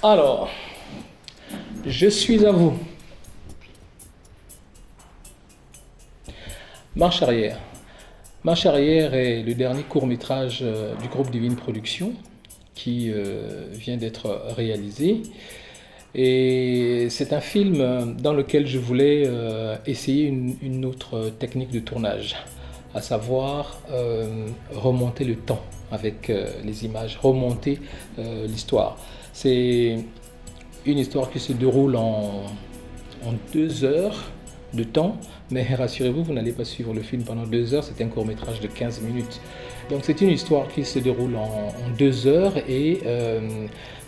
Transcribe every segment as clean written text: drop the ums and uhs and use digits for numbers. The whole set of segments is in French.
Alors, je suis à vous. Marche arrière. Marche arrière est le dernier court-métrage du groupe Divine Productions qui vient d'être réalisé. Et c'est un film dans lequel je voulais essayer une autre technique de tournage, à savoir remonter le temps avec les images, remonter l'histoire. C'est une histoire qui se déroule en 2 heures de temps, mais rassurez-vous, vous n'allez pas suivre le film pendant 2 heures, c'est un court-métrage de 15 minutes. Donc c'est une histoire qui se déroule en 2 heures et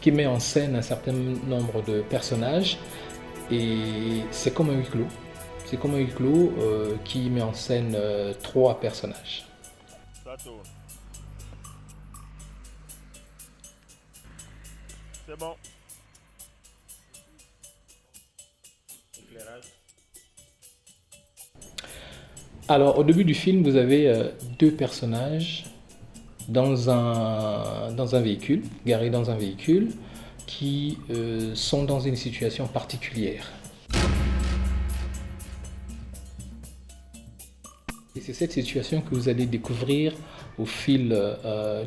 qui met en scène un certain nombre de personnages, et c'est comme un huis clos. C'est comme un huis clos qui met en scène 3 personnages. Ça tourne. C'est bon. Éclairage. Alors, au début du film, vous avez 2 personnages dans un véhicule, garés dans un véhicule, qui sont dans une situation particulière. Et c'est cette situation que vous allez découvrir au fil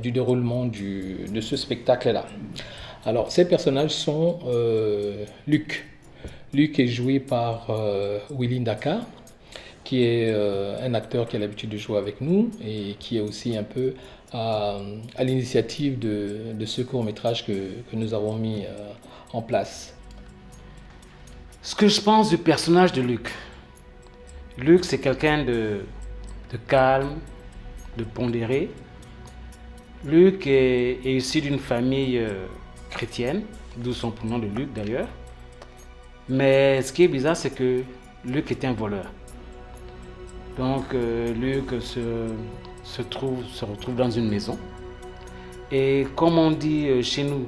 du déroulement de ce spectacle-là. Alors, ces personnages sont Luc. Luc est joué par Willy Ndaka, qui est un acteur qui a l'habitude de jouer avec nous et qui est aussi un peu à l'initiative de ce court-métrage que nous avons mis en place. Ce que je pense du personnage de Luc. Luc, c'est quelqu'un de calme, de pondéré. Luc est issu d'une famille chrétienne, d'où son prénom de Luc d'ailleurs. Mais ce qui est bizarre, c'est que Luc est un voleur. Donc Luc se retrouve dans une maison. Et comme on dit chez nous,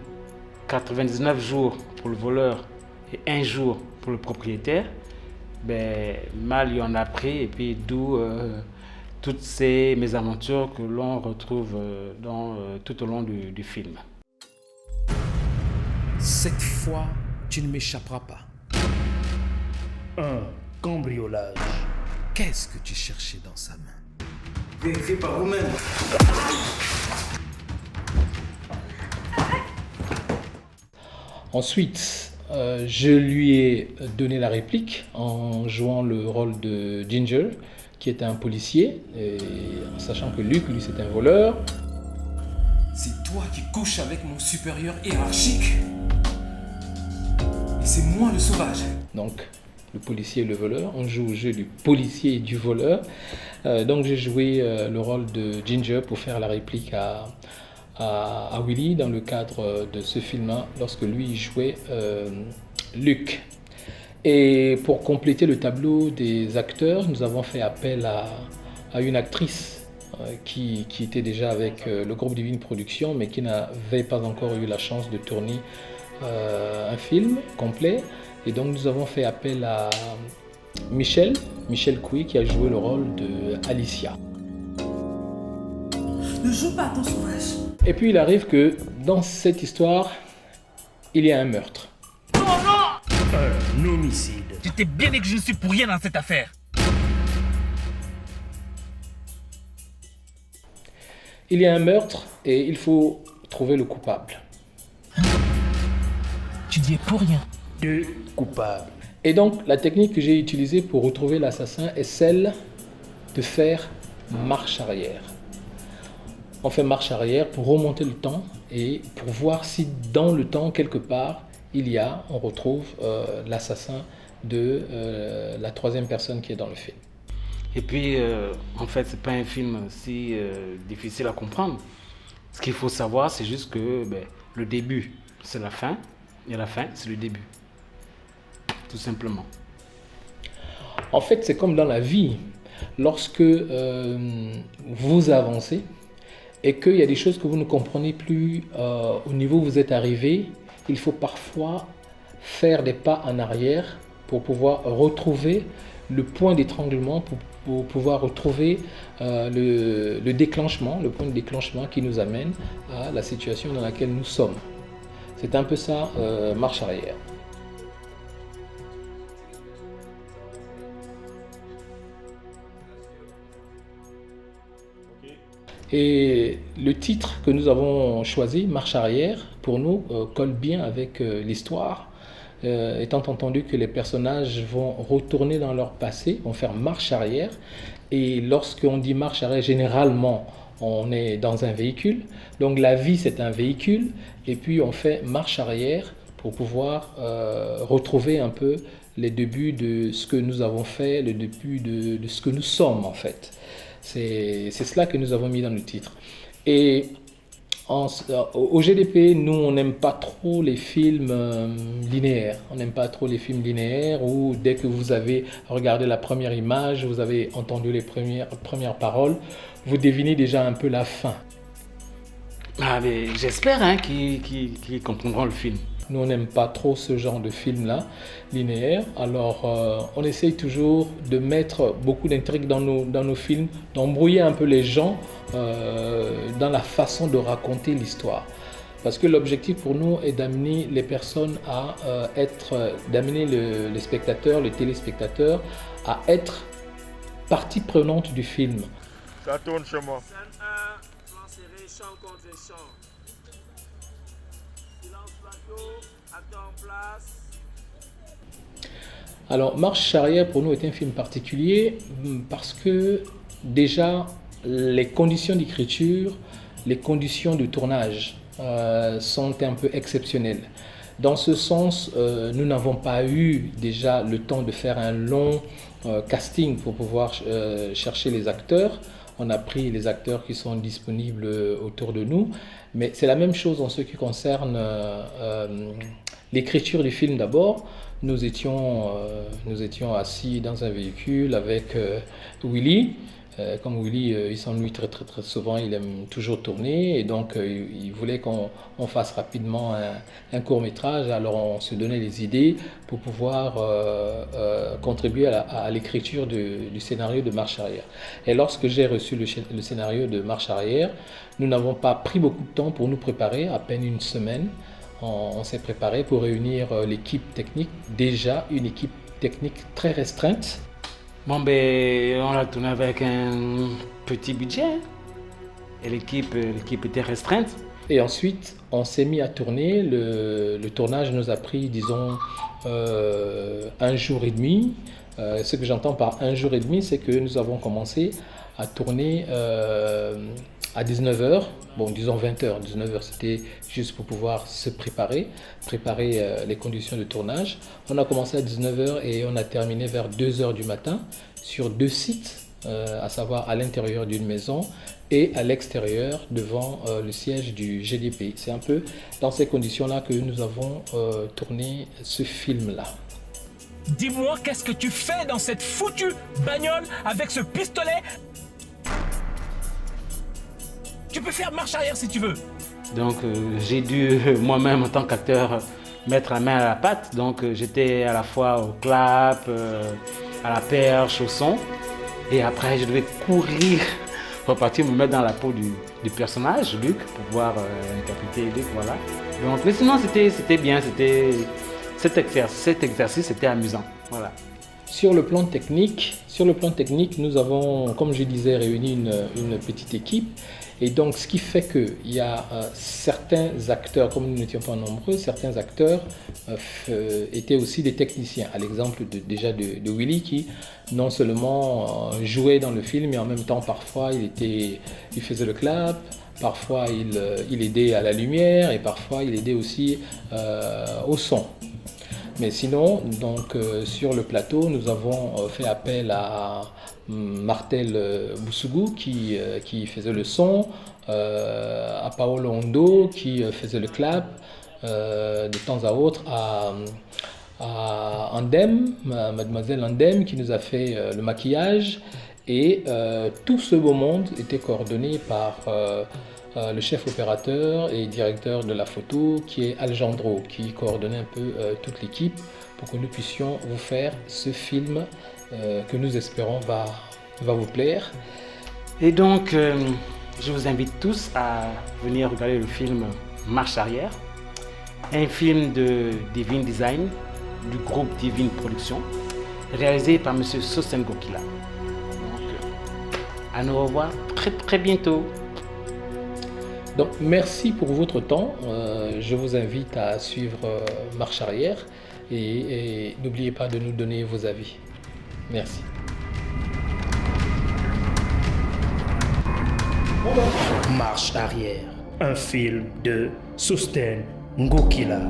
99 jours pour le voleur et 1 jour pour le propriétaire, ben, mal il en a pris, et puis d'où toutes ces mésaventures que l'on retrouve tout au long du film. Cette fois, tu ne m'échapperas pas. Un cambriolage. Qu'est-ce que tu cherchais dans sa main? Vérifiez par vous-même. Ensuite, je lui ai donné la réplique en jouant le rôle de Ginger, qui est un policier, et en sachant que Luc, lui, c'est un voleur. C'est toi qui couches avec mon supérieur hiérarchique. Et c'est moi le sauvage. Donc, le policier et le voleur, on joue au jeu du policier et du voleur. Donc, j'ai joué le rôle de Ginger pour faire la réplique à Willy dans le cadre de ce film lorsque lui jouait Luc. Et pour compléter le tableau des acteurs, nous avons fait appel à une actrice qui était déjà avec le groupe Divine Productions, mais qui n'avait pas encore eu la chance de tourner un film complet. Et donc nous avons fait appel à Michel Couy, qui a joué le rôle de Alicia. Ne joue pas à ton sauvage. Et puis il arrive que dans cette histoire, il y a un meurtre. Un homicide. Tu t'es bien dit que je ne suis pour rien dans cette affaire. Il y a un meurtre et il faut trouver le coupable. Tu dis pour rien. 2 coupables. Et donc la technique que j'ai utilisée pour retrouver l'assassin est celle de faire marche arrière. On fait marche arrière pour remonter le temps et pour voir si dans le temps, quelque part, on retrouve l'assassin de la 3e personne qui est dans le film. Et puis, en fait, c'est pas un film si difficile à comprendre. Ce qu'il faut savoir, c'est juste que le début, c'est la fin, et la fin, c'est le début. Tout simplement. En fait, c'est comme dans la vie. Lorsque vous avancez et qu'il y a des choses que vous ne comprenez plus au niveau où vous êtes arrivé, il faut parfois faire des pas en arrière pour pouvoir retrouver le point d'étranglement, pour pouvoir retrouver le déclenchement, le point de déclenchement qui nous amène à la situation dans laquelle nous sommes. C'est un peu ça, Marche arrière. Et le titre que nous avons choisi, Marche arrière, pour nous colle bien avec l'histoire, étant entendu que les personnages vont retourner dans leur passé, vont faire marche arrière. Et lorsqu'on dit marche arrière, généralement, on est dans un véhicule. Donc la vie, c'est un véhicule. Et puis on fait marche arrière pour pouvoir retrouver un peu les débuts de ce que nous avons fait, le début de ce que nous sommes en fait. C'est cela que nous avons mis dans le titre. Et au GDP, nous, on n'aime pas trop les films linéaires. On n'aime pas trop les films linéaires où dès que vous avez regardé la première image, vous avez entendu les premières paroles, vous devinez déjà un peu la fin. Ah, mais j'espère hein, qu'ils comprendront le film. Nous, on n'aime pas trop ce genre de film-là, linéaire. Alors, on essaye toujours de mettre beaucoup d'intrigues dans nos films, d'embrouiller un peu les gens dans la façon de raconter l'histoire. Parce que l'objectif pour nous est d'amener les personnes à d'amener les spectateurs, les téléspectateurs, à être partie prenante du film. Ça tourne chez moi. Scène 1, plan serré, champ contre champ. Silence plateau, acteur en place. Alors, Marche arrière pour nous est un film particulier parce que déjà les conditions d'écriture, les conditions de tournage sont un peu exceptionnelles. Dans ce sens, nous n'avons pas eu déjà le temps de faire un long casting pour pouvoir chercher les acteurs. On a pris les acteurs qui sont disponibles autour de nous, mais c'est la même chose en ce qui concerne l'écriture du film d'abord. Nous étions assis dans un véhicule avec Willy. Comme Willy, il s'ennuie très souvent, il aime toujours tourner et donc il voulait qu'on fasse rapidement un court-métrage. Alors on se donnait les idées pour pouvoir contribuer à l'écriture du scénario de Marche arrière. Et lorsque j'ai reçu le scénario de Marche arrière, nous n'avons pas pris beaucoup de temps pour nous préparer, à peine une semaine. On s'est préparé pour réunir l'équipe technique, déjà une équipe technique très restreinte. Bon, ben, on l'a tourné avec un petit budget. Et l'équipe était restreinte. Et ensuite, on s'est mis à tourner. Le tournage nous a pris, disons, 1 jour et demi. Ce que j'entends par 1 jour et demi, c'est que nous avons commencé à tourner à 19h. Bon, disons 20h. 19h, c'était juste pour pouvoir se préparer les conditions de tournage. On a commencé à 19h et on a terminé vers 2h du matin sur 2 sites, à savoir à l'intérieur d'une maison et à l'extérieur devant le siège du GDP. C'est un peu dans ces conditions-là que nous avons tourné ce film-là. Dis-moi, qu'est-ce que tu fais dans cette foutue bagnole avec ce pistolet? Tu peux faire marche arrière si tu veux. Donc j'ai dû moi-même en tant qu'acteur mettre la main à la pâte. Donc j'étais à la fois au clap, à la perche, au son. Et après je devais courir, repartir me mettre dans la peau du personnage, Luc, pour pouvoir interpréter Luc, voilà. Donc, mais sinon c'était bien, cet exercice était amusant, voilà. Sur le plan technique, nous avons, comme je disais, réuni une petite équipe. Et donc, ce qui fait qu'il y a certains acteurs, comme nous n'étions pas nombreux, certains acteurs étaient aussi des techniciens. À l'exemple déjà de Willy, qui non seulement jouait dans le film, mais en même temps, parfois, il faisait le clap, parfois, il aidait à la lumière, et parfois, il aidait aussi au son. Mais sinon, donc, sur le plateau, nous avons fait appel à Martel Boussougou qui faisait le son, à Paolo Hondo qui faisait le clap, de temps à autre à Andem, mademoiselle Andem qui nous a fait le maquillage. Et tout ce beau monde était coordonné par le chef opérateur et directeur de la photo qui est Alejandro, qui coordonnait un peu toute l'équipe pour que nous puissions vous faire ce film que nous espérons va vous plaire. Et donc, je vous invite tous à venir regarder le film Marche arrière. un film de Divine Design, du groupe Divine Production, réalisé par M. Sosten Gokila. Donc, à nous revoir très très bientôt. Donc, merci pour votre temps. Je vous invite à suivre Marche Arrière et n'oubliez pas de nous donner vos avis. Merci. Marche arrière, un film de Sosten Ngokila.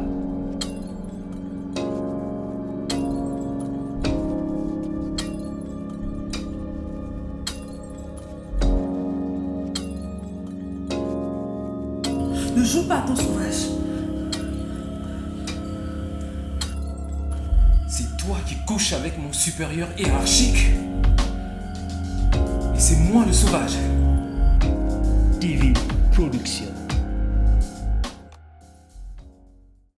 Ne joue pas ton sauvage. C'est toi qui couches avec mon supérieur hiérarchique. Et c'est moi le sauvage. Divine Production.